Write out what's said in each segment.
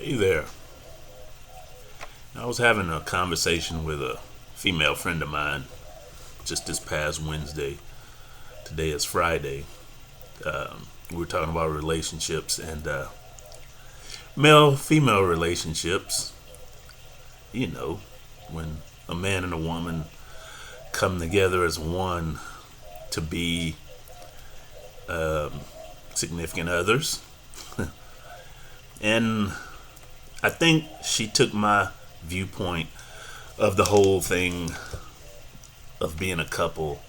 Hey there. I was having a conversation with a female friend of mine just this past Wednesday. Today is Friday. We were talking about relationships and male female relationships. You know, when a man and a woman come together as one to be significant others. And I think she took my viewpoint of the whole thing of being a couple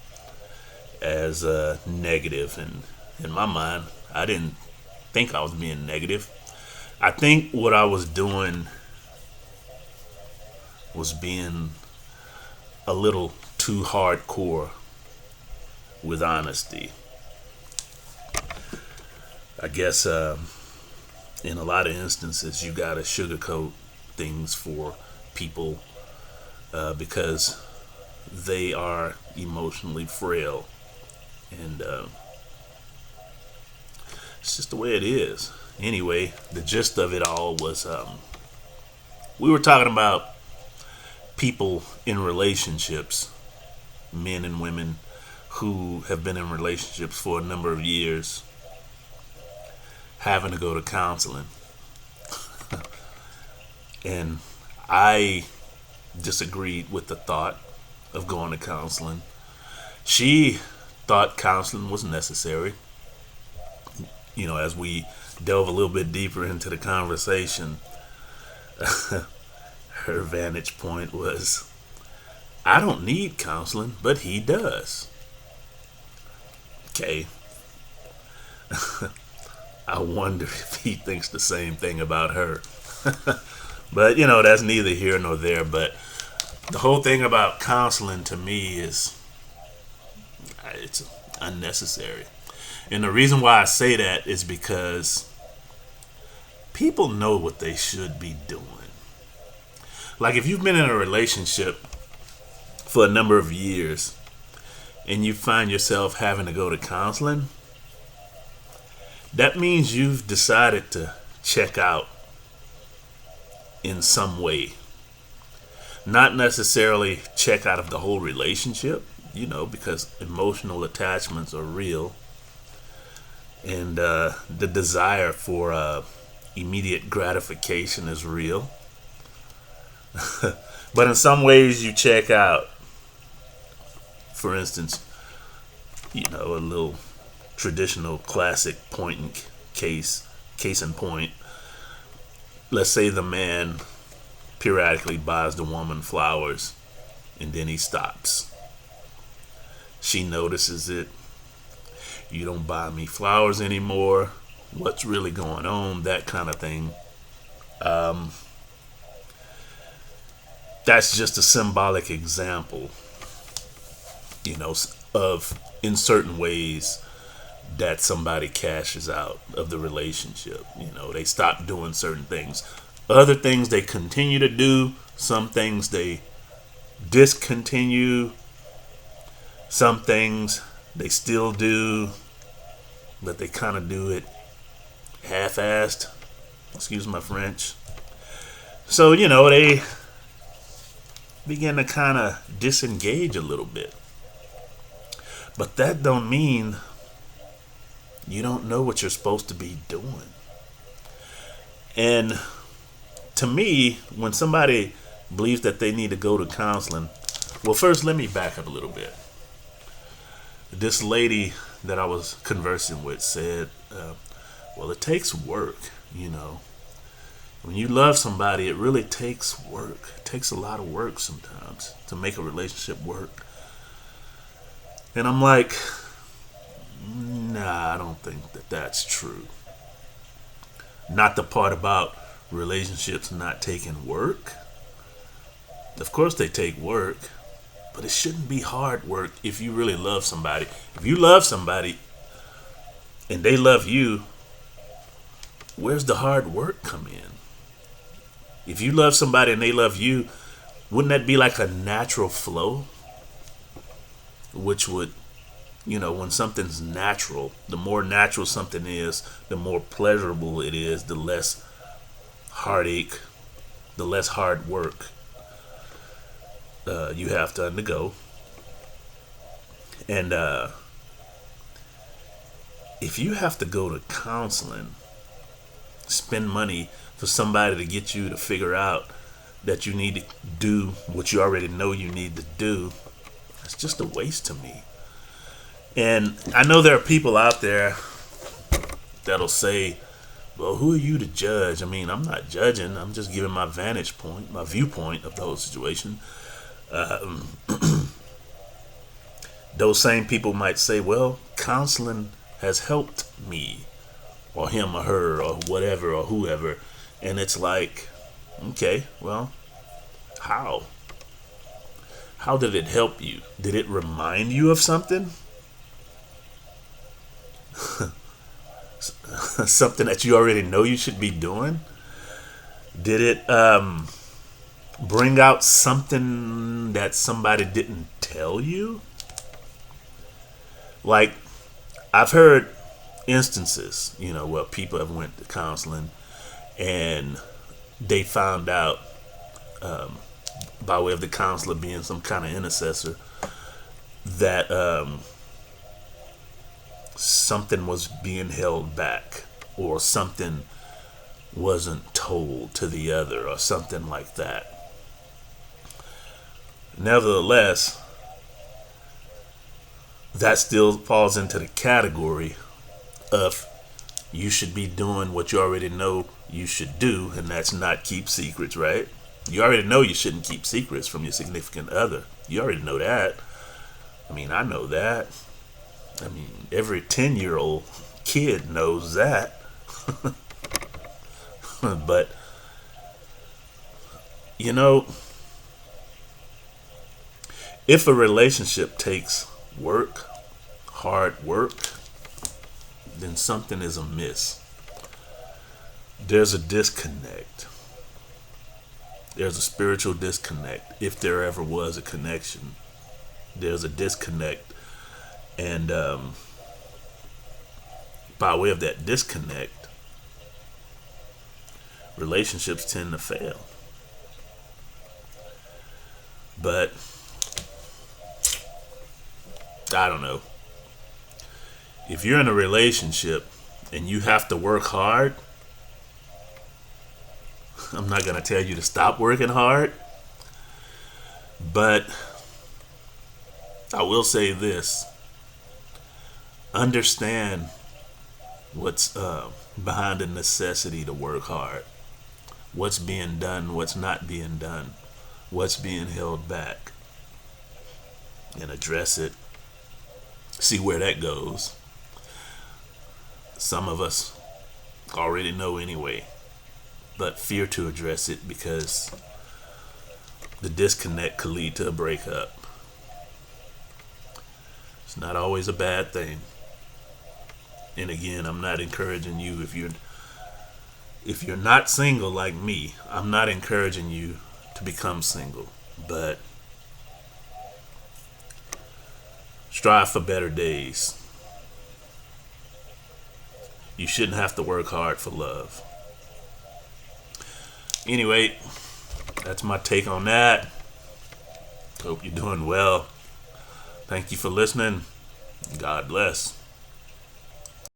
as negative, and in my mind I didn't think I was being negative. I think what I was doing was being a little too hardcore with honesty. I guess in a lot of instances you gotta sugarcoat things for people because they are emotionally frail, and it's just the way it is. Anyway, the gist of it all was we were talking about people in relationships, men and women who have been in relationships for a number of years, having to go to counseling. And I disagreed with the thought of going to counseling. She thought counseling was necessary. As we delve a little bit deeper into the conversation, her vantage point was, I don't need counseling, but he does. Okay. I wonder if he thinks the same thing about her. But, that's neither here nor there. But the whole thing about counseling to me is it's unnecessary. And the reason why I say that is because people know what they should be doing. Like if you've been in a relationship for a number of years and you find yourself having to go to counseling, that means you've decided to check out in some way. Not necessarily check out of the whole relationship, because emotional attachments are real. And the desire for immediate gratification is real. But in some ways, you check out. For instance, a little traditional classic case in point. Let's say the man periodically buys the woman flowers and then he stops. She notices it. You don't buy me flowers anymore. What's really going on? That kind of thing. That's just a symbolic example, of in certain ways that somebody cashes out of the relationship. They stop doing certain things. Other things they continue to do. Some things they discontinue. Some things they still do, but they kind of do it half-assed. Excuse my French. So, they begin to kind of disengage a little bit. But that don't mean you don't know what you're supposed to be doing. And to me, when somebody believes that they need to go to counseling, well, first let me back up a little bit. This lady that I was conversing with said, well, it takes work, When you love somebody, it really takes work. It takes a lot of work sometimes to make a relationship work. And I'm like, nah, I don't think that that's true. Not the part about relationships not taking work. Of course they take work, but it shouldn't be hard work if you really love somebody. If you love somebody and they love you, where's the hard work come in? If you love somebody and they love you, wouldn't that be like a natural flow? Which would, when something's natural, the more natural something is, the more pleasurable it is, the less heartache, the less hard work you have to undergo. And if you have to go to counseling, spend money for somebody to get you to figure out that you need to do what you already know you need to do, it's just a waste to me. And I know there are people out there that'll say, well, who are you to judge? I mean, I'm not judging. I'm just giving my vantage point, my viewpoint of the whole situation. Those same people might say, well, counseling has helped me or him or her or whatever or whoever. And it's like, okay, well, how? How did it help you? Did it remind you of something? Something that you already know you should be doing? Did it bring out something that somebody didn't tell you? Like, I've heard instances, where people have went to counseling and they found out, by way of the counselor being some kind of intercessor, that something was being held back or something wasn't told to the other or something like that. Nevertheless, that still falls into the category of you should be doing what you already know you should do, and that's not keep secrets, right? You already know you shouldn't keep secrets from your significant other. You already know that. I mean, I know that. I mean, every 10-year-old kid knows that. But, if a relationship takes work, hard work, then something is amiss. There's a disconnect. There's a spiritual disconnect. If there ever was a connection, there's a disconnect. And by way of that disconnect, relationships tend to fail. But I don't know. If you're in a relationship and you have to work hard, I'm not going to tell you to stop working hard, but I will say this. Understand what's behind the necessity to work hard. What's being done, what's not being done, what's being held back, and address it. See where that goes. Some of us already know anyway, but fear to address it because the disconnect could lead to a breakup. It's not always a bad thing. And again, I'm not encouraging you, if you're not single like me, I'm not encouraging you to become single, but strive for better days. You shouldn't have to work hard for love. Anyway, that's my take on that. Hope you're doing well. Thank you for listening. God bless.